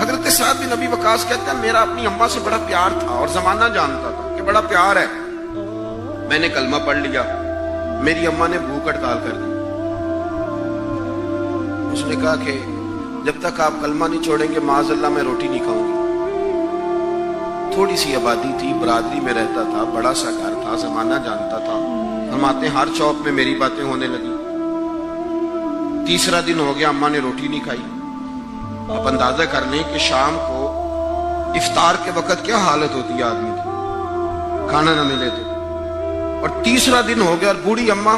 حضرت سعد بن ابی وقاص کہتے ہیں میرا اپنی اماں سے بڑا پیار تھا اور زمانہ جانتا تھا کہ بڑا پیار ہے. میں نے کلمہ پڑھ لیا, میری اماں نے بھوک ہڑتال کر دی. اس نے کہا کہ جب تک آپ کلمہ نہیں چھوڑیں گے معاذ اللہ میں روٹی نہیں کھاؤں گی. تھوڑی سی آبادی تھی, برادری میں رہتا تھا, بڑا سا گھر تھا, زمانہ جانتا تھا. فرماتے ہیں ہر چوک میں میری باتیں ہونے لگی. تیسرا دن ہو گیا, اماں نے روٹی نہیں کھائی. آپ اندازہ کر لیں کہ شام کو افطار کے وقت کیا حالت ہوتی ہے آدمی کی, کھانا نہ ملے تو. اور تیسرا دن ہو گیا اور بوڑھی اماں,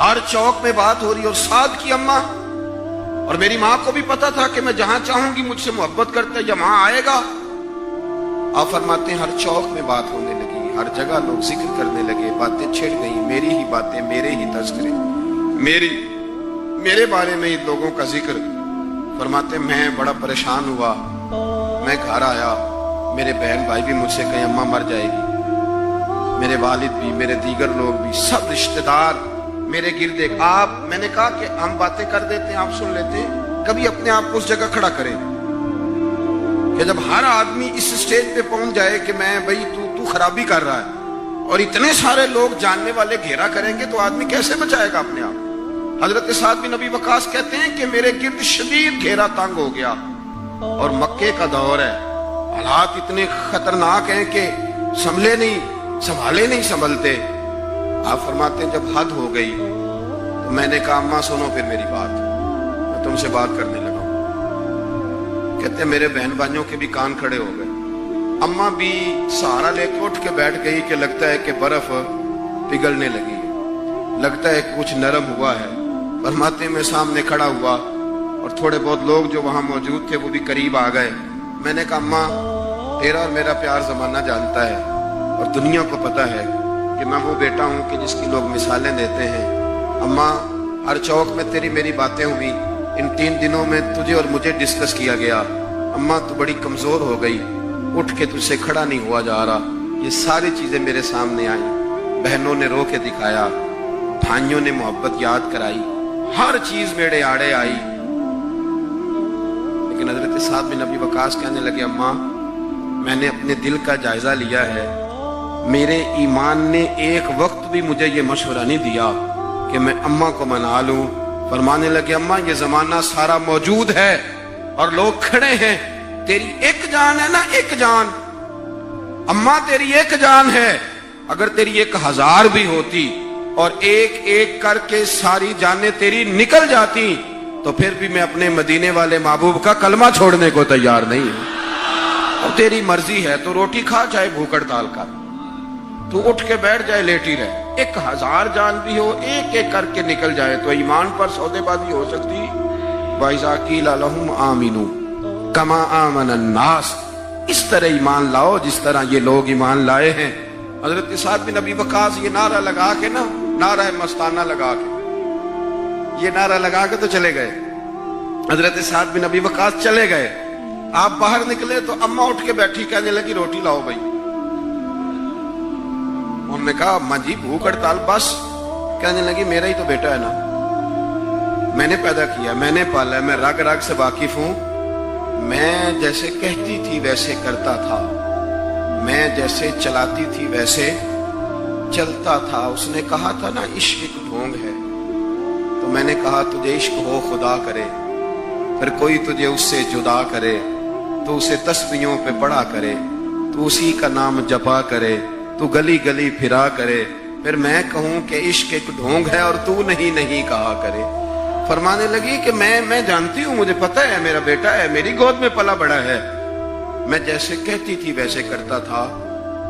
ہر چوک میں بات ہو رہی. اور سعد کی اماں, اور میری ماں کو بھی پتا تھا کہ میں جہاں چاہوں گی مجھ سے محبت کرتا ہے یا وہاں آئے گا. آپ فرماتے ہیں ہر چوک میں بات ہونے لگی, ہر جگہ لوگ ذکر کرنے لگے, باتیں چھڑ گئی, میری ہی باتیں, میرے ہی تذکرے, میرے بارے میں ہی لوگوں کا ذکر. فرماتے میں بڑا پریشان ہوا. میں گھر آیا, میرے بہن بھائی بھی مجھ سے کہیں اماں مر جائے گی, میرے والد بھی, میرے دیگر لوگ بھی, سب رشتہ دار میرے گرد. آپ, میں نے کہا کہ ہم باتیں کر دیتے ہیں, آپ سن لیتے ہیں. کبھی اپنے آپ کو اس جگہ کھڑا کریں کہ جب ہر آدمی اس سٹیج پہ پہنچ جائے کہ میں بھئی تو خرابی کر رہا ہے اور اتنے سارے لوگ جاننے والے گھیرا کریں گے تو آدمی کیسے بچائے گا اپنے آپ. حضرت سعد بن ابی وقاص کہتے ہیں کہ میرے گرد شدید گھیرا تنگ ہو گیا اور مکے کا دور ہے, حالات اتنے خطرناک ہیں کہ سنبھالے نہیں سنبھلتے. آپ فرماتے ہیں جب حد ہو گئی تو میں نے کہا اماں سنو پھر میری بات, میں تم سے بات کرنے لگا. کہتے ہیں میرے بہن بھائیوں کے بھی کان کھڑے ہو گئے. اماں بھی سہارا لے کے اٹھ کے بیٹھ گئی کہ لگتا ہے کہ برف پگھلنے لگی, لگتا ہے کہ کچھ نرم ہوا ہے. فرماتے ہیں میں سامنے کھڑا ہوا اور تھوڑے بہت لوگ جو وہاں موجود تھے وہ بھی قریب آ گئے. میں نے کہا اماں تیرا اور میرا پیار زمانہ جانتا ہے اور دنیا کو پتا ہے کہ میں وہ بیٹا ہوں کہ جس کی لوگ مثالیں دیتے ہیں. اماں ہر چوک میں تیری میری باتیں ہوئی, ان 3 دنوں میں تجھے اور مجھے ڈسکس کیا گیا. اماں تو بڑی کمزور ہو گئی, اٹھ کے تجھ سے کھڑا نہیں ہوا جا رہا. یہ ساری چیزیں میرے سامنے آئیں, بہنوں نے رو کے دکھایا, بھائیوں نے محبت یاد کرائی, ہر چیز میرے آڑے آئی. لیکن حضرت سعد بن ابی وقاص کہنے لگے اماں میں نے اپنے دل کا جائزہ لیا ہے, میرے ایمان نے ایک وقت بھی مجھے یہ مشورہ نہیں دیا کہ میں اماں کو منا لوں. فرمانے لگے اماں یہ زمانہ سارا موجود ہے اور لوگ کھڑے ہیں, تیری ایک جان ہے نا, ایک جان. اماں تیری ایک جان ہے, اگر تیری 1000 بھی ہوتی اور ایک ایک کر کے ساری جانیں تیری نکل جاتی تو پھر بھی میں اپنے مدینے والے محبوب کا کلمہ چھوڑنے کو تیار نہیں ہوں. اب تیری مرضی ہے تو روٹی کھا چاہے بھوک ہڑتال کر, تو اٹھ کے بیٹھ جائے لیٹی رہے. 1000 جان بھی ہو ایک ایک کر کے نکل جائے تو ایمان پر سودے بازی ہو سکتی. وَإِذَا قِيلَ لَهُمْ آمِنُوا كَمَا آمَنَ النَّاسُ, اس طرح ایمان لاؤ جس طرح یہ لوگ ایمان لائے ہیں. حضرت سعد بن ابی وقاص یہ نعرہ لگا کے نا, نعرہ مستانہ لگا کے, یہ نعرہ لگا کے تو چلے گئے. حضرت سعد بن ابی وقاص چلے گئے. آپ باہر نکلے تو اماں اٹھ کے بیٹھی, کہنے لگی روٹی لاؤ بھائی. انہوں نے کہا اماں جی بھوک ہڑتال بس. کہنے لگی میرا ہی تو بیٹا ہے نا, میں نے پیدا کیا, میں نے پالا ہے, میں رگ رگ سے واقف ہوں. میں جیسے کہتی تھی ویسے کرتا تھا, میں جیسے چلاتی تھی ویسے چلتا تھا. اس نے کہا تھا نا عشق ایک ڈھونگ ہے, تو میں نے کہا تجھے عشق ہو خدا کرے, پھر کوئی تجھے اس سے جدا کرے, تو اسے تسبیحوں پہ پڑھا کرے, تو اسی کا نام جپا کرے, تو گلی گلی پھرا کرے, پھر میں کہوں کہ عشق ایک ڈھونگ ہے اور تو نہیں کہا کرے. فرمانے لگی کہ میں جانتی ہوں, مجھے پتہ ہے میرا بیٹا ہے, میری گود میں پلا بڑا ہے, میں جیسے کہتی تھی ویسے کرتا تھا,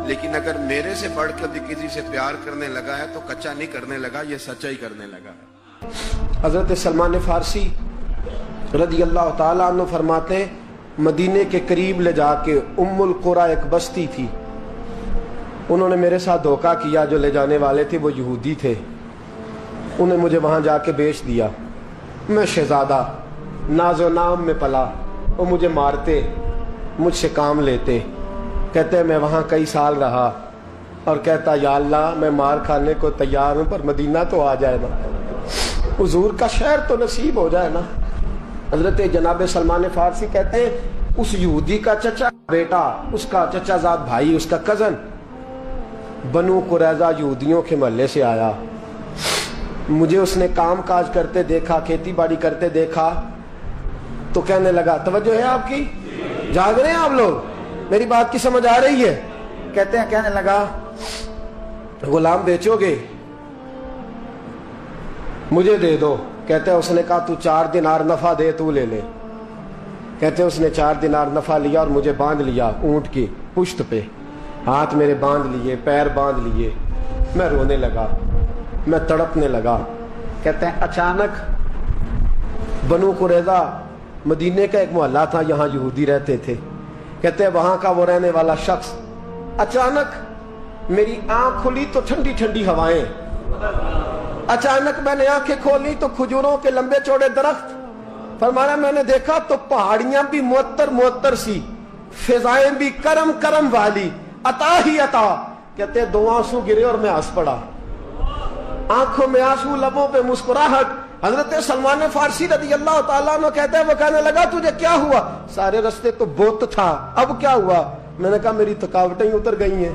لیکن اگر میرے سے بڑھ کر بھی کسی سے پیار کرنے لگا ہے تو کچا نہیں کرنے لگا, یہ سچا ہی کرنے لگا. حضرت سلمان فارسی رضی اللہ تعالیٰ عنہ فرماتے ہیں مدینے کے قریب لے جا کے ام القریٰ ایک بستی تھی, انہوں نے میرے ساتھ دھوکہ کیا. جو لے جانے والے تھے وہ یہودی تھے, انہیں مجھے وہاں جا کے بیچ دیا. میں شہزادہ ناز و نام میں پلا, وہ مجھے مارتے, مجھ سے کام لیتے. کہتے ہیں میں وہاں کئی سال رہا اور کہتا یا اللہ میں مار کھانے کو تیار ہوں پر مدینہ تو آ جائے نا, حضور کا شہر تو نصیب ہو جائے نا. حضرت جناب سلمان فارسی کہتے ہیں اس یہودی کا چچا بیٹا، اس کا چچا زاد بھائی، اس کا کزن بنو قریظہ یہودیوں کے محلے سے آیا. مجھے اس نے کام کاج کرتے دیکھا، کھیتی باڑی کرتے دیکھا تو کہنے لگا، توجہ ہے آپ کی؟ جاگ رہے ہیں آپ لوگ؟ میری بات کی سمجھ آ رہی ہے؟ کہنے لگا غلام بیچو گے؟ مجھے دے دو. کہتے ہیں اس نے کہا تو 4 دینار نفع دے، تو لے لے. کہتے ہیں اس نے 4 دینار نفع لیا اور مجھے باندھ لیا اونٹ کی پشت پہ، ہاتھ میرے باندھ لیے، پیر باندھ لیے. میں رونے لگا، میں تڑپنے لگا. کہتے ہیں اچانک بنو قریظہ مدینے کا ایک محلہ تھا، یہاں یہودی رہتے تھے. کہتے ہیں وہاں کا وہ رہنے والا شخص اچانک میری آنکھ کھلی تو ٹھنڈی ٹھنڈی ہوائیں. اچانک میں نے آنکھیں کھولی تو کھجوروں کے لمبے چوڑے درخت. فرمایا میں نے دیکھا تو پہاڑیاں بھی معطر معطر سی، فضائیں بھی کرم کرم والی، عطا ہی عطا. کہتے ہیں 2 آنسو گرے اور میں ہنس پڑا. آنکھوں میں آنسو، لبوں پہ مسکراہٹ. حضرت سلمان فارسی رضی اللہ تعالیٰ عنہ کہتے ہیں وہ کہنے لگا تجھے کیا ہوا؟ سارے رستے تو بوت تھا، اب کیا ہوا؟ میں نے کہا میری تھکاوٹیں اتر گئی ہیں،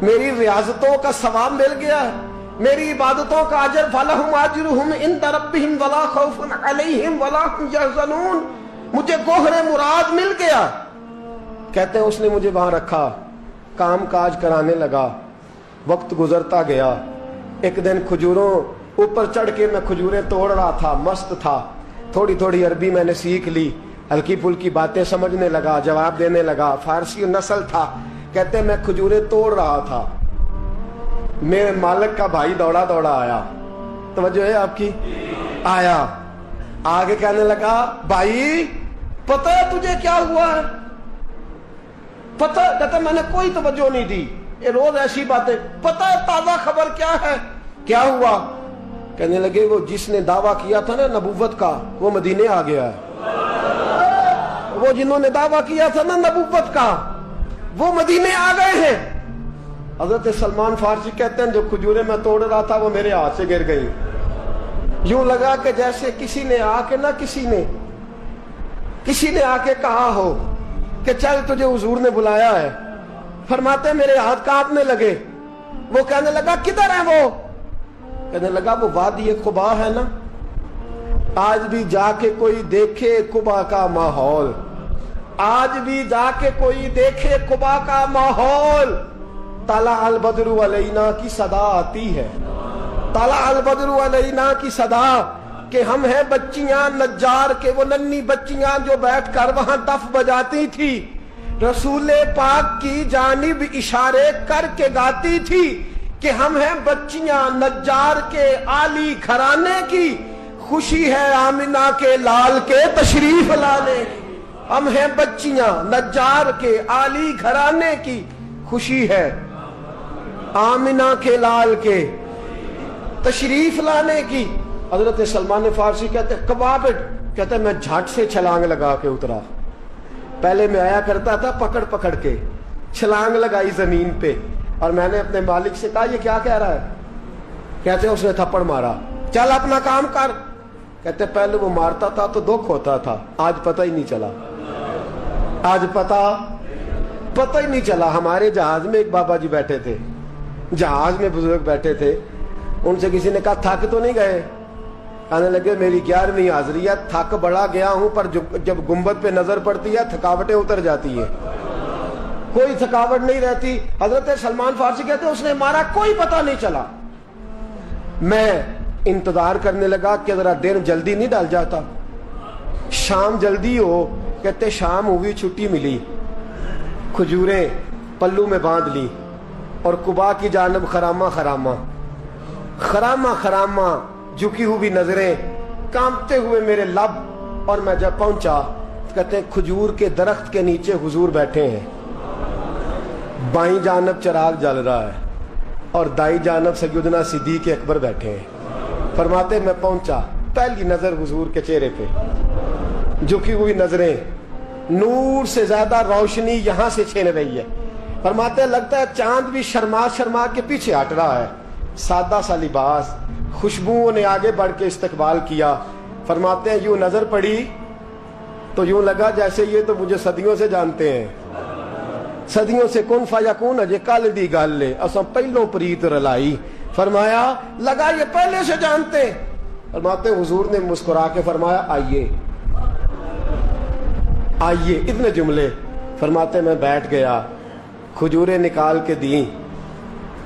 میری ریاضتوں کا ثواب مل گیا ہے، میری عبادتوں کا اجر فلہم اجرہم عند ربہم ولا خوف علیہم ولا هم یحزنون. مجھے گوہر مراد مل گیا. کہتے ہیں اس نے مجھے وہاں رکھا، کام کاج کرانے لگا. وقت گزرتا گیا. ایک دن کھجوروں اوپر چڑھ کے میں کھجوریں توڑ رہا تھا، مست تھا. تھوڑی تھوڑی عربی میں نے سیکھ لی، ہلکی پھلکی باتیں سمجھنے لگا، جواب دینے لگا. فارسی نسل تھا. کہتے ہیں میں کھجوریں توڑ رہا تھا، میرے مالک کا بھائی دوڑا دوڑا آیا. توجہ ہے آپ کی؟ آیا آگے کہنے لگا بھائی پتہ ہے تجھے کیا ہوا ہے؟ پتہ؟ کہتا میں نے کوئی توجہ نہیں دی، یہ روز ایسی باتیں. پتہ ہے تازہ خبر کیا ہے؟ کیا ہوا؟ کہنے لگے وہ جس نے دعویٰ کیا تھا نا نبوت کا، وہ مدینے آ گیا ہے. وہ جنہوں نے دعویٰ کیا تھا نا نبوت کا، وہ مدینے آ گئے ہیں. حضرت سلمان فارسی کہتے ہیں جو کھجوریں میں توڑ رہا تھا وہ میرے ہاتھ سے گر گئی. یوں لگا کہ جیسے کسی نے آ کے کسی نے آ کے کہا ہو کہ چل تجھے حضور نے بلایا ہے. فرماتے میرے ہاتھ کانپنے لگے. وہ کہنے لگا کدھر ہے وہ؟ کہنے لگا وہ وادی قبا ہے نا، آج بھی جا کے کوئی دیکھے قبا کا ماحول، آج بھی جا کے کوئی دیکھے قبا کا ماحول. طلع البدر علینا کی صدا آتی ہے، طلع البدر علینا کی صدا، کہ ہم ہیں بچیاں نجار کے، وہ ننھی بچیاں جو بیٹھ کر وہاں دف بجاتی تھی، رسول پاک کی جانب اشارے کر کے گاتی تھی کہ ہم ہیں بچیاں نجار کے عالی گھرانے کی، خوشی ہے آمنہ کے لال کے تشریف لانے کی. ہم ہیں بچیاں نجار کے عالی گھرانے کی، خوشی ہے آمنہ کے لال کے تشریف لانے کی. حضرت سلمان فارسی کہتے کبابٹ، کہتے میں جھٹ سے چھلانگ لگا کے اترا. پہلے میں آیا کرتا تھا پکڑ پکڑ کے، چھلانگ لگائی زمین پہ اور میں نے اپنے مالک سے کہا یہ کیا کہہ رہا ہے؟ کہتے اس نے تھپڑ مارا، چل اپنا کام کر. کہتے پہلے وہ مارتا تھا تو دکھ ہوتا تھا، آج پتہ ہی نہیں چلا، آج پتہ ہی نہیں چلا. ہمارے جہاز میں ایک بابا جی بیٹھے تھے، جہاز میں بزرگ بیٹھے تھے. ان سے کسی نے کہا تھک تو نہیں گئے؟ کہنے لگے میری 11ویں حاضری ہے، تھک بڑا گیا ہوں پر جب گنبد پہ نظر پڑتی ہے تھکاوٹیں اتر جاتی ہیں، کوئی تھکاوٹ نہیں رہتی. حضرت سلمان فارسی کہتے اس نے مارا، کوئی پتہ نہیں چلا. میں انتظار کرنے لگا کہ ذرا دن جلدی نہیں ڈال جاتا، شام جلدی ہو. کہتے شام ہوئی، چھٹی ملی، کھجوریں پلو میں باندھ لی اور قبا کی جانب خرامہ خرامہ جھکی ہوئی نظریں، کانپتے ہوئے میرے لب. اور میں جب پہنچا کہتے ہیں کھجور کے درخت کے نیچے حضور بیٹھے ہیں، بائیں جانب چراغ جل رہا ہے اور دائیں جانب سیدنا صدیق اکبر بیٹھے ہیں. فرماتے میں پہنچا، پہلی نظر حضور کے چہرے پہ، جھکی ہوئی نظریں، نور سے زیادہ روشنی یہاں سے چھین رہی ہے. فرماتے لگتا ہے چاند بھی شرما کے پیچھے ہٹ رہا ہے. سادہ سا لباس، خوشبوؤں نے آگے بڑھ کے استقبال کیا. فرماتے ہیں یوں نظر پڑی تو یوں لگا جیسے یہ تو مجھے صدیوں سے جانتے ہیں، صدیوں سے کن فیکون اجے کل دی گل لے اساں پہلوں پریت رلائی. فرمایا لگا یہ پہلے سے جانتے. فرماتے حضور نے مسکرا کے فرمایا آئیے آئیے، اتنے جملے. فرماتے میں بیٹھ گیا، کھجوریں نکال کے دیں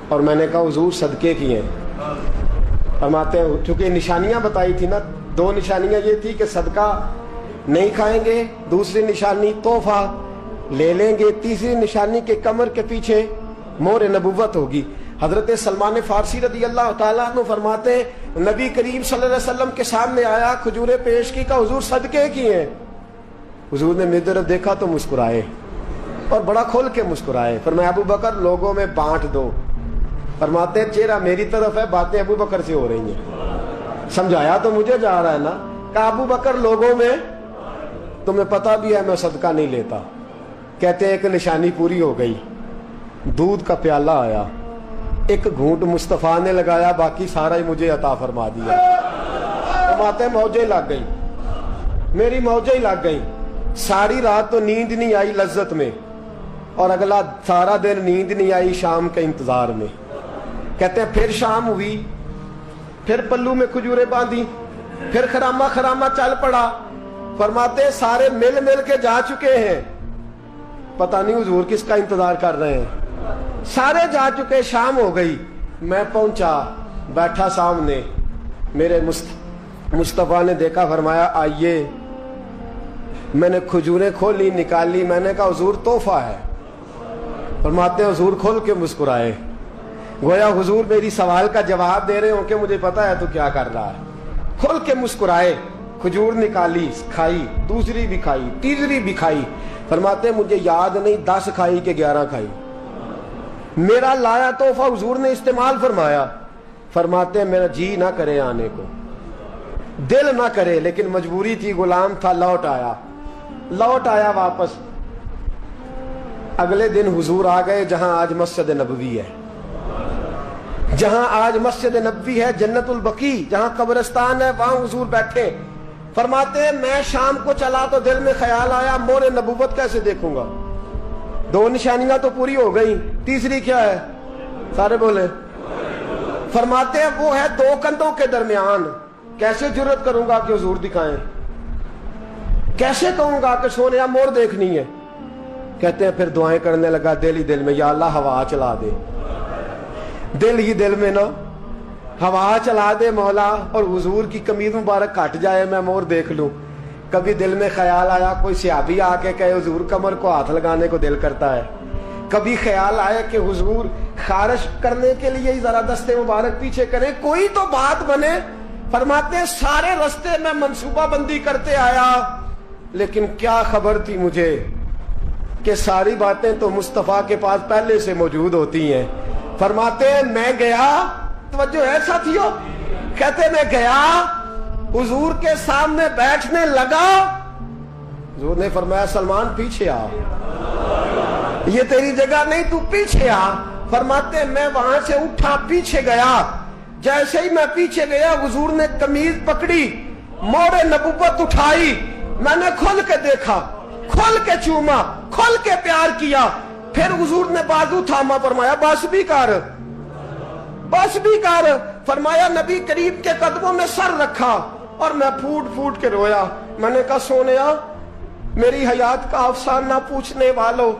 اور میں نے کہا حضور صدقے کی ہیں. فرماتے ہیں چونکہ نشانیاں بتائی تھی نا، دو نشانیاں یہ تھی کہ صدقہ نہیں کھائیں گے، دوسری نشانی تحفہ لے لیں گے، تیسری نشانی کے کمر کے پیچھے مہر نبوت ہوگی. حضرت سلمان فارسی رضی اللہ تعالیٰ عنہ فرماتے ہیں نبی کریم صلی اللہ علیہ وسلم کے سامنے آیا، کھجوریں پیش کی، کہا حضور صدقے کی ہیں. حضور نے میری طرف دیکھا تو مسکرائے اور بڑا کھول کے مسکرائے. فرمایا ابو بکر لوگوں میں بانٹ دو. فرماتے ہیں چہرہ میری طرف ہے، باتیں ابو بکر سے ہو رہی ہیں. سمجھایا تو مجھے جا رہا ہے نا. کہا ابو بکر لوگوں میں تمہیں پتہ بھی ہے میں صدقہ نہیں لیتا. کہتے ہیں ایک نشانی پوری ہو گئی، دودھ کا پیالہ آیا، ایک گھونٹ مصطفیٰ نے لگایا، باقی سارا ہی مجھے عطا فرما دیا. فرماتے ہیں موجیں لگ گئی، میری موجیں لگ گئی. ساری رات تو نیند نہیں آئی لذت میں، اور اگلا سارا دن نیند نہیں آئی شام کے انتظار میں. کہتے ہیں پھر شام ہوئی، پھر پلو میں کھجوریں باندھی، پھر خرامہ خرامہ چل پڑا. فرماتے ہیں سارے مل مل کے جا چکے ہیں، پتہ نہیں حضور کس کا انتظار کر رہے ہیں. سارے جا چکے، شام ہو گئی. میں پہنچا، بیٹھا سامنے، میرے مصطفیٰ نے دیکھا، فرمایا آئیے. میں نے کھجوریں کھولی، نکالی، میں نے کہا حضور تحفہ ہے. فرماتے ہیں حضور کھول کے مسکرائے، گویا حضور میری سوال کا جواب دے رہے ہوں کہ مجھے پتا ہے تو کیا کر رہا ہے. کھول کے مسکرائے، کھجور نکالی، کھائی، دوسری بھی کھائی، تیسری بھی کھائی. فرماتے ہیں مجھے یاد نہیں 10 کھائی کہ 11 کھائی. میرا لایا تحفہ حضور نے استعمال فرمایا. فرماتے ہیں میرا جی نہ کرے آنے کو، دل نہ کرے، لیکن مجبوری تھی، غلام تھا. لوٹ آیا واپس. اگلے دن حضور آ گئے جہاں آج مسجد نبوی ہے، جہاں آج مسجد نبوی ہے، جنت البقیع جہاں قبرستان ہے، وہاں حضور بیٹھے. فرماتے ہیں میں شام کو چلا تو دل میں خیال آیا مہر نبوت کیسے دیکھوں گا. 2 نشانیاں تو پوری ہو گئی، تیسری کیا ہے؟ سارے بولے. فرماتے ہیں وہ ہے 2 کندھوں کے درمیان، کیسے جرت کروں گا کہ حضور دکھائیں، کیسے کہوں گا کہ سونیا مور دیکھنی ہے. کہتے ہیں پھر دعائیں کرنے لگا دل ہی دل میں، یا اللہ ہوا چلا دے، دل ہی دل میں نا ہوا چلا دے مولا، اور حضور کی قمیض مبارک کٹ جائے میں مور دیکھ لوں. کبھی دل میں خیال آیا کوئی صحابی آ کے کہے حضور کمر کو ہاتھ لگانے کو دل کرتا ہے. کبھی خیال آیا کہ حضور خارش کرنے کے لیے ہی ذرا دستے مبارک پیچھے کریں، کوئی تو بات بنے. فرماتے ہیں سارے رستے میں منصوبہ بندی کرتے آیا، لیکن کیا خبر تھی مجھے کہ ساری باتیں تو مصطفیٰ کے پاس پہلے سے موجود ہوتی ہیں. فرماتے ہیں میں گیا، توجہ ہے ساتھیو، کہتے میں گیا حضور کے سامنے بیٹھنے لگا. حضور نے فرمایا سلمان پیچھے آ، یہ تیری جگہ نہیں، تو پیچھے آ. فرماتے ہیں میں وہاں سے اٹھا پیچھے گیا. جیسے ہی میں پیچھے گیا حضور نے قمیض پکڑی، مہر نبوت اٹھائی. میں نے کھل کے دیکھا، کھل کے چوما، کھل کے پیار کیا. پھر حضور نے بازو تھاما، فرمایا بس بھی کر، بس بھی کر. فرمایا نبی کریم کے قدموں میں سر رکھا اور میں پھوٹ پھوٹ کے رویا. میں نے کہا سونیا میری حیات کا افسانہ پوچھنے والوں،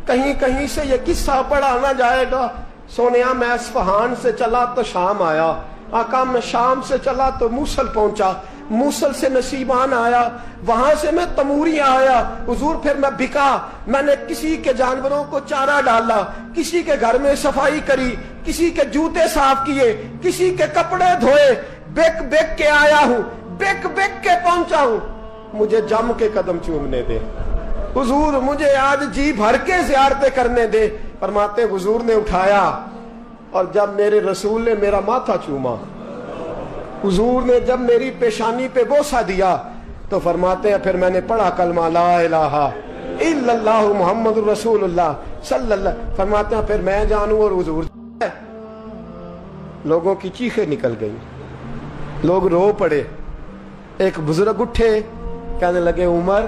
کہیں کہیں سے یہ قصہ پڑھا نہ جائے گا. سونیا میں اصفہان سے چلا تو شام آیا، آقا میں شام سے چلا تو موصل پہنچا، موصل سے نصیبان آیا، وہاں سے میں تموریاں آیا. حضور پھر میں بکا، میں نے کسی کے جانوروں کو چارہ ڈالا، کسی کے گھر میں صفائی کری، کسی کے جوتے صاف کیے، کسی کے کپڑے دھوئے. بک بک کے آیا ہوں، بک بک کے پہنچا ہوں. مجھے جم کے قدم چومنے دے حضور، مجھے آج جی بھر کے زیارتیں کرنے دے. فرماتے حضور نے اٹھایا اور جب میرے رسول نے میرا ماتھا چوما، حضور نے جب میری پیشانی پہ بوسہ دیا، تو فرماتے ہیں پھر میں نے پڑھا کلمہ لا الہ الا اللہ محمد رسول اللہ صلی اللہ. فرماتے ہیں پھر میں جانوں اور حضور. لوگوں کی چیخیں نکل گئی، لوگ رو پڑے. ایک بزرگ اٹھے, کہنے لگے عمر,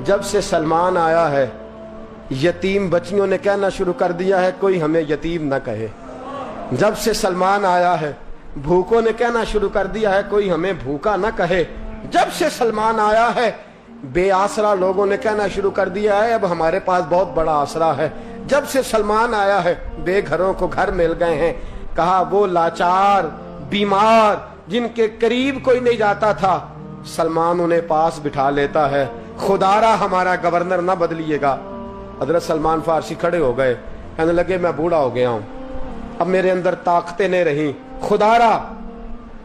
جب سے سلمان آیا ہے یتیم بچیوں نے کہنا شروع کر دیا ہے کوئی ہمیں یتیم نہ کہے. جب سے سلمان آیا ہے بھوکوں نے کہنا شروع کر دیا ہے کوئی ہمیں بھوکا نہ کہے. جب سے سلمان آیا ہے بے آسرا لوگوں نے کہنا شروع کر دیا ہے اب ہمارے پاس بہت بڑا آسرا ہے. جب سے سلمان آیا ہے بے گھروں کو گھر مل گئے ہیں. کہا وہ لاچار بیمار جن کے قریب کوئی نہیں جاتا تھا سلمان انہیں پاس بٹھا لیتا ہے. خدارا ہمارا گورنر نہ بدلیے گا. حضرت سلمان فارسی کھڑے ہو گئے, کہنے لگے میں بوڑھا ہو گیا ہوں, اب میرے اندر طاقتیں نہیں رہیں. خدارا,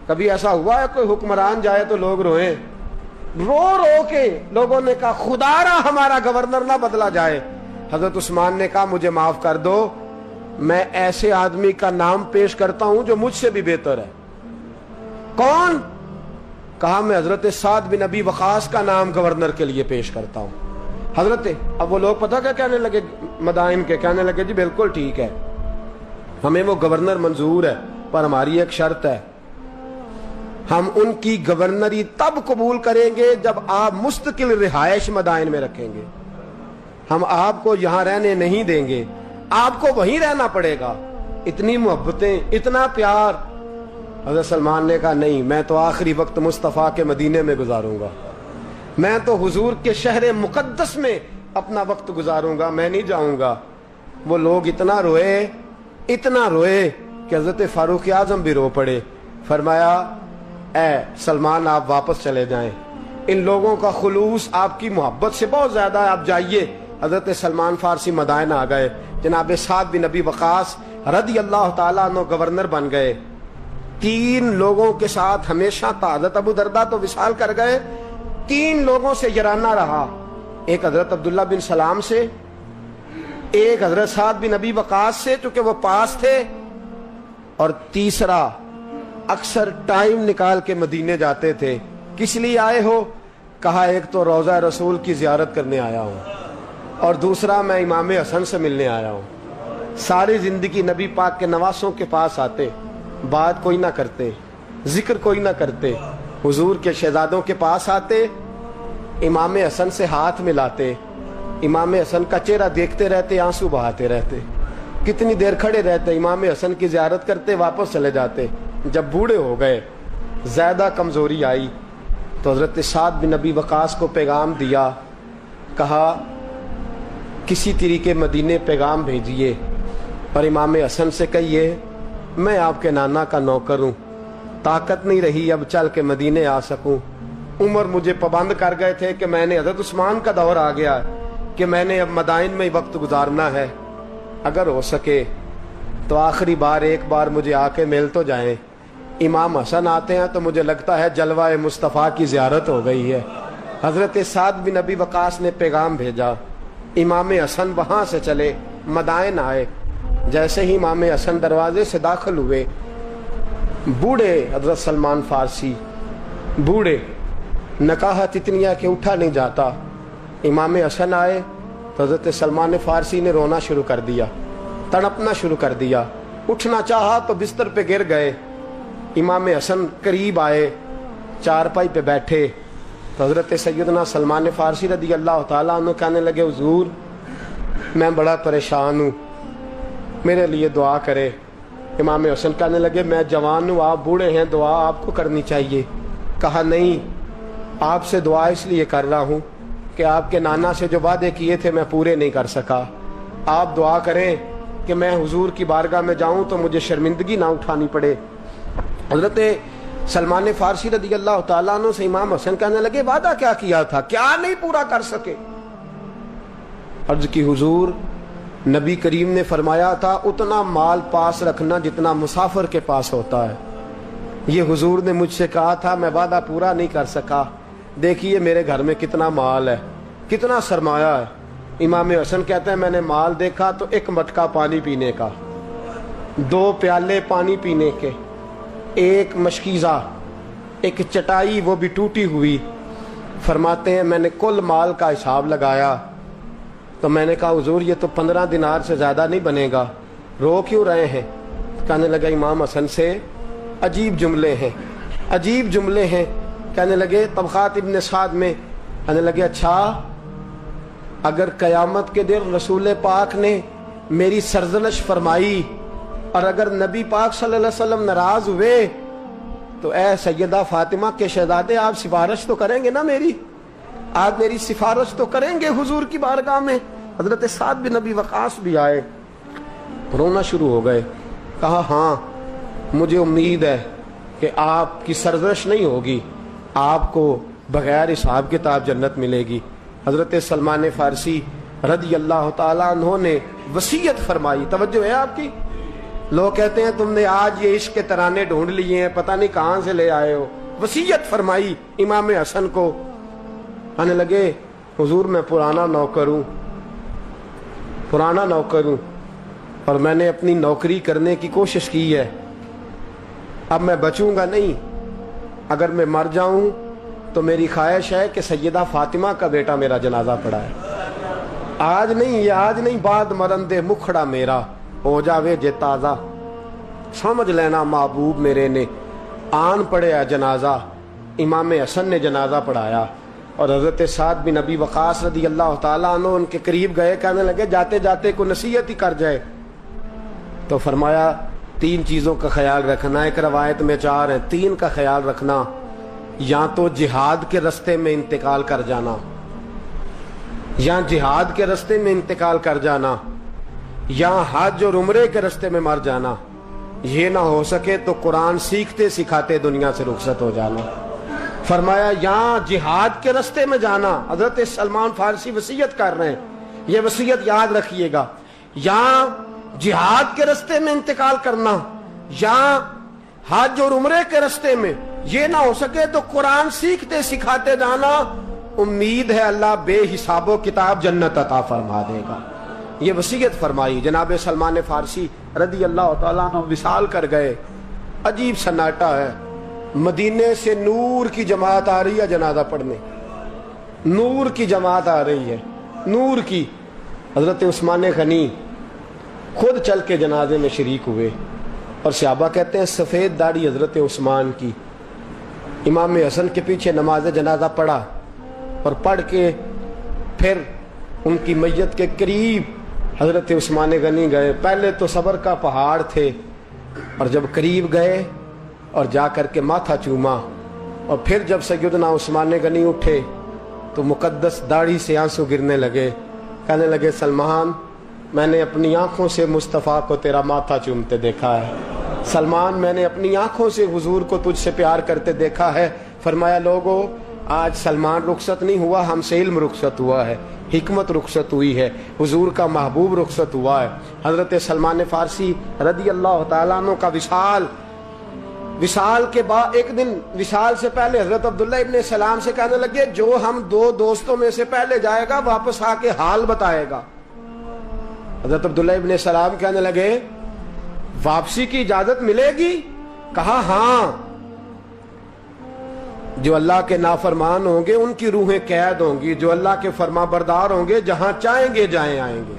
کبھی ایسا ہوا ہے کوئی حکمران جائے تو لوگ روئیں؟ رو رو کے لوگوں نے کہا خدارا ہمارا گورنر نہ بدلا جائے. حضرت عثمان نے کہا مجھے معاف کر دو, میں ایسے آدمی کا نام پیش کرتا ہوں جو مجھ سے بھی بہتر ہے. کون؟ کہا میں حضرت سعد بن ابی وقاص کا نام گورنر کے لیے پیش کرتا ہوں. حضرت, اب وہ لوگ پتہ کیا کہنے لگے مدائن کے, کہنے لگے جی بالکل ٹھیک ہے, ہمیں وہ گورنر منظور ہے, پر ہماری ایک شرط ہے, ہم ان کی گورنری تب قبول کریں گے جب آپ مستقل رہائش مدائن میں رکھیں گے. ہم آپ کو یہاں رہنے نہیں دیں گے, آپ کو وہیں رہنا پڑے گا. اتنی محبتیں, اتنا پیار. حضرت سلمان نے کہا نہیں, میں تو آخری وقت مصطفیٰ کے مدینے میں گزاروں گا, میں تو حضور کے شہر مقدس میں اپنا وقت گزاروں گا, میں نہیں جاؤں گا. وہ لوگ اتنا روئے کہ حضرت فاروق اعظم بھی رو پڑے. فرمایا اے سلمان آپ واپس چلے جائیں, ان لوگوں کا خلوص آپ کی محبت سے بہت زیادہ ہے, آپ جائیے. حضرت سلمان فارسی مدائن آ گئے. جناب سعد بن ابی وقاص رضی اللہ تعالیٰ عنہ گورنر بن گئے. 3 لوگوں کے ساتھ ہمیشہ تھا. حضرت ابو درداء تو وصال کر گئے, 3 لوگوں سے یارانہ رہا. ایک حضرت عبداللہ بن سلام سے, ایک حضرت سعد بن ابی وقاص سے چونکہ وہ پاس تھے, اور تیسرا اکثر ٹائم نکال کے مدینے جاتے تھے. کس لیے آئے ہو؟ کہا ایک تو روضہ رسول کی زیارت کرنے آیا ہوں, اور دوسرا میں امام حسن سے ملنے آیا ہوں. ساری زندگی نبی پاک کے نواسوں کے پاس آتے, بات کوئی نہ کرتے, ذکر کوئی نہ کرتے. حضور کے شہزادوں کے پاس آتے, امام حسن سے ہاتھ ملاتے, امام حسن کا چہرہ دیکھتے رہتے, آنسو بہاتے رہتے. کتنی دیر کھڑے رہتے, امام حسن کی زیارت کرتے, واپس چلے جاتے. جب بوڑھے ہو گئے, زیادہ کمزوری آئی, تو حضرت سعد بن ابی وقاص کو پیغام دیا. کہا کسی طریقے مدینے پیغام بھیجیے اور امام حسن سے کہیے میں آپ کے نانا کا نوکر ہوں, طاقت نہیں رہی اب چل کے مدینے آ سکوں. عمر مجھے پابند کر گئے تھے کہ میں نے, حضرت عثمان کا دور آ گیا کہ میں نے اب مدائن میں وقت گزارنا ہے, اگر ہو سکے تو آخری بار ایک بار مجھے آ کے مل تو جائیں. امام حسن آتے ہیں تو مجھے لگتا ہے جلوہ مصطفیٰ کی زیارت ہو گئی ہے. حضرت سعد بن ابی وقاص نے پیغام بھیجا, امام حسن وہاں سے چلے مدائن آئے. جیسے ہی امام حسن دروازے سے داخل ہوئے, بوڑھے حضرت سلمان فارسی, بوڑھے, نکاحت اتنی ہے کہ اٹھا نہیں جاتا. امام حسن آئے تو حضرت سلمان فارسی نے رونا شروع کر دیا, تڑپنا شروع کر دیا. اٹھنا چاہا تو بستر پہ گر گئے. امام حسن قریب آئے, چارپائی پہ بیٹھے تو حضرت سیدنا سلمان فارسی رضی اللہ تعالیٰ عنہ کہنے لگے حضور میں بڑا پریشان ہوں, میرے لیے دعا کرے. امام حسن کہنے لگے میں جوان ہوں, آپ بوڑھے ہیں, دعا آپ کو کرنی چاہیے. کہا نہیں, آپ سے دعا اس لیے کر رہا ہوں کہ آپ کے نانا سے جو وعدے کیے تھے میں پورے نہیں کر سکا. آپ دعا کریں کہ میں حضور کی بارگاہ میں جاؤں تو مجھے شرمندگی نہ اٹھانی پڑے. حضرت سلمان فارسی رضی اللہ تعالیٰ عنہ سے امام حسن کہنے لگے وعدہ کیا کیا تھا, کیا نہیں پورا کر سکے؟ عرض کی حضور نبی کریم نے فرمایا تھا اتنا مال پاس رکھنا جتنا مسافر کے پاس ہوتا ہے. یہ حضور نے مجھ سے کہا تھا, میں وعدہ پورا نہیں کر سکا. دیکھیے میرے گھر میں کتنا مال ہے, کتنا سرمایہ ہے. امام حسن کہتے ہیں میں نے مال دیکھا تو 1 مٹکا پانی پینے کا, 2 پیالے پانی پینے کے, 1 مشکیزہ, 1 چٹائی وہ بھی ٹوٹی ہوئی. فرماتے ہیں میں نے کل مال کا حساب لگایا تو میں نے کہا حضور یہ تو 15 دینار سے زیادہ نہیں بنے گا, رو کیوں رہے ہیں؟ کہنے لگا امام حسن سے عجیب جملے ہیں, عجیب جملے ہیں. کہنے لگے طبقات ابن سعد میں، کہنے لگے اچھا اگر قیامت کے دن رسول پاک نے میری سرزنش فرمائی اور اگر نبی پاک صلی اللہ علیہ وسلم ناراض ہوئے تو اے سیدہ فاطمہ کے شہزادے آپ سفارش تو کریں گے نا میری، آپ میری سفارش تو کریں گے حضور کی بارگاہ میں؟ حضرت سعد بن نبی وقاص بھی آئے، رونا شروع ہو گئے، کہا ہاں مجھے امید ہے کہ آپ کی سرزنش نہیں ہوگی، آپ کو بغیر حساب کتاب جنت ملے گی۔ حضرت سلمان فارسی رضی اللہ تعالیٰ عنہ نے وصیت فرمائی، توجہ ہے آپ کی؟ لوگ کہتے ہیں تم نے آج یہ عشق کے ترانے ڈھونڈ لیے ہیں، پتہ نہیں کہاں سے لے آئے ہو۔ وصیت فرمائی امام حسن کو، کہنے لگے حضور میں پرانا نوکر ہوں، پرانا نوکر ہوں اور میں نے اپنی نوکری کرنے کی کوشش کی ہے، اب میں بچوں گا نہیں، اگر میں مر جاؤں تو میری خواہش ہے کہ سیدہ فاطمہ کا بیٹا میرا جنازہ پڑھائے، آج نہیں، یہ آج نہیں، بعد مرندے مکھڑا میرا ہو جاوے جے تازہ، سمجھ لینا محبوب میرے نے آن پڑھیا جنازہ۔ امام حسن نے جنازہ پڑھایا اور حضرت سعد بن نبی وقاص رضی اللہ تعالیٰ عنہ ان کے قریب گئے، کہنے لگے جاتے جاتے کو نصیحت ہی کر جائے، تو فرمایا تین چیزوں کا خیال رکھنا، ایک روایت میں چار ہیں، تین کا خیال رکھنا، یا تو جہاد کے رستے میں انتقال کر جانا، یا جہاد کے رستے میں انتقال کر جانا، یا حج اور عمرے کے رستے میں مر جانا، یہ نہ ہو سکے تو قرآن سیکھتے سکھاتے دنیا سے رخصت ہو جانا۔ فرمایا یا جہاد کے رستے میں جانا، حضرت سلمان فارسی وصیت کر رہے ہیں، یہ وصیت یاد رکھیے گا، یا جہاد کے رستے میں انتقال کرنا، یا حج اور عمرے کے رستے میں، یہ نہ ہو سکے تو قرآن سیکھتے سکھاتے جانا، امید ہے اللہ بے حساب و کتاب جنت عطا فرما دے گا۔ یہ وصیت فرمائی۔ جناب سلمان فارسی رضی اللہ تعالیٰ عنہ وصال کر گئے، عجیب سناٹا ہے، مدینے سے نور کی جماعت آ رہی ہے جنازہ پڑھنے، نور کی جماعت آ رہی ہے، نور کی۔ حضرت عثمان غنی خود چل کے جنازے میں شریک ہوئے، اور صحابہ کہتے ہیں سفید داڑھی حضرت عثمان کی، امام حسن کے پیچھے نماز جنازہ پڑھا، اور پڑھ کے پھر ان کی میت کے قریب حضرت عثمان غنی گئے۔ پہلے تو صبر کا پہاڑ تھے، اور جب قریب گئے اور جا کر کے ماتھا چوما، اور پھر جب سیدنا عثمان غنی اٹھے تو مقدس داڑھی سے آنسو گرنے لگے، کہنے لگے سلمان میں نے اپنی آنکھوں سے مصطفیٰ کو تیرا ماتھا چومتے دیکھا ہے، سلمان میں نے اپنی آنکھوں سے حضور کو تجھ سے پیار کرتے دیکھا ہے۔ فرمایا لوگو آج سلمان رخصت نہیں ہوا، ہم سے علم رخصت ہوا ہے، حکمت رخصت ہوئی ہے، حضور کا محبوب رخصت ہوا ہے۔ حضرت سلمان فارسی رضی اللہ تعالیٰ عنہ کا وصال کے بعد ایک دن وصال سے پہلے حضرت عبداللہ ابن سلام سے کہنے لگے جو ہم دو دوستوں میں سے پہلے جائے گا واپس آ کے حال بتائے گا۔ حضرت عبداللہ ابن سلام کہنے لگے واپسی کی اجازت ملے گی؟ کہا ہاں، جو اللہ کے نافرمان ہوں گے ان کی روحیں قید ہوں گی، جو اللہ کے فرما بردار ہوں گے جہاں چاہیں گے جائیں آئیں گے۔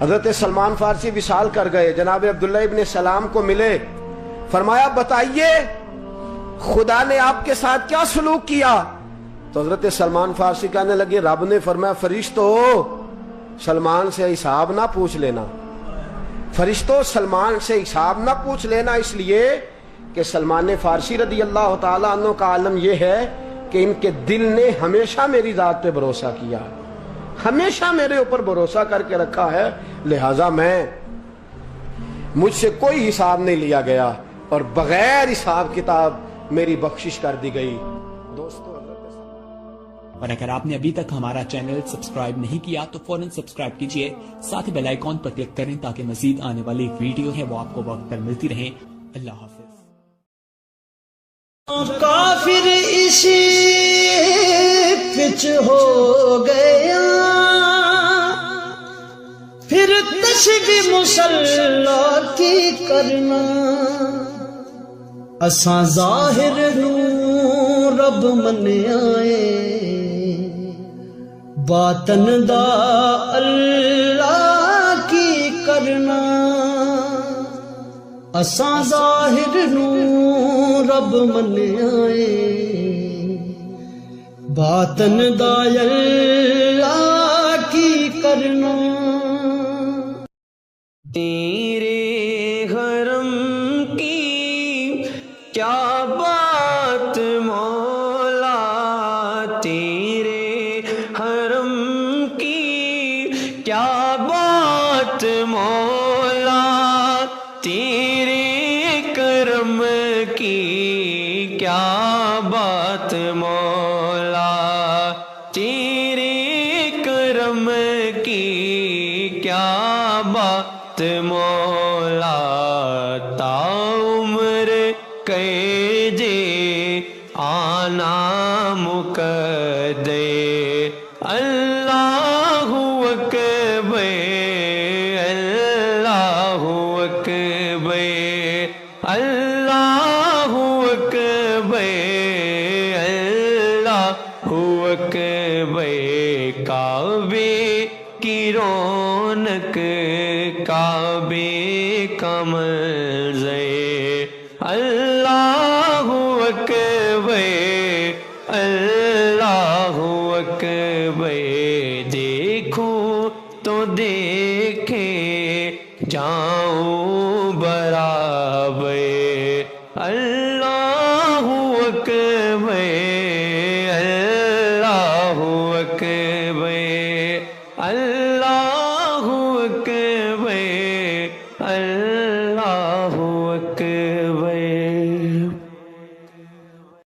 حضرت سلمان فارسی وصال کر گئے، جناب عبداللہ ابن سلام کو ملے، فرمایا بتائیے خدا نے آپ کے ساتھ کیا سلوک کیا؟ تو حضرت سلمان فارسی کہنے لگے رب نے فرمایا فرشتو سلمان سے حساب نہ پوچھ لینا، فرشتوں سلمان سے حساب نہ پوچھ لینا، اس لیے کہ سلمان فارسی رضی اللہ تعالیٰ عنہ کا عالم یہ ہے کہ ان کے دل نے ہمیشہ میری ذات پہ بھروسہ کیا، ہمیشہ میرے اوپر بھروسہ کر کے رکھا ہے، لہٰذا مجھ سے کوئی حساب نہیں لیا گیا اور بغیر حساب کتاب میری بخشش کر دی گئی۔ دوستو اور اگر آپ نے ابھی تک ہمارا چینل سبسکرائب نہیں کیا تو فوراً سبسکرائب کیجئے، ساتھ ہی بیل آئیکن پر کلک کریں تاکہ مزید آنے والی ویڈیو ہے وہ آپ کو وقت پر ملتی رہیں۔ اللہ حافظ۔ کافر اسی پچ ہو گیا، پھر تشبیہ مسلح کی کرنا، اساں ظاہر نوں رب من آئے، باطن دا اللہ کی کرنا۔ اساں ظاہر نو رب منیا اے باطن دا اللہ کی کرنا تیرے حرم کی کیا بات مولا تیرے حرم کی کیا بات مولا تیرے کرم کی کیا بات مولا تیرے کرم کی کیا بات مولا تا عمر کہجے آنا مقدے اللہ اکبر اللہ اکبر اللہ اکبر اللہ اکبر کعبے کی رونق کعبے کا منظر اللہ اکبر اللہ اکبر دیکھوں تو دیکھے جاؤں برابر اللہ اکبر اللہ اکبر اللہ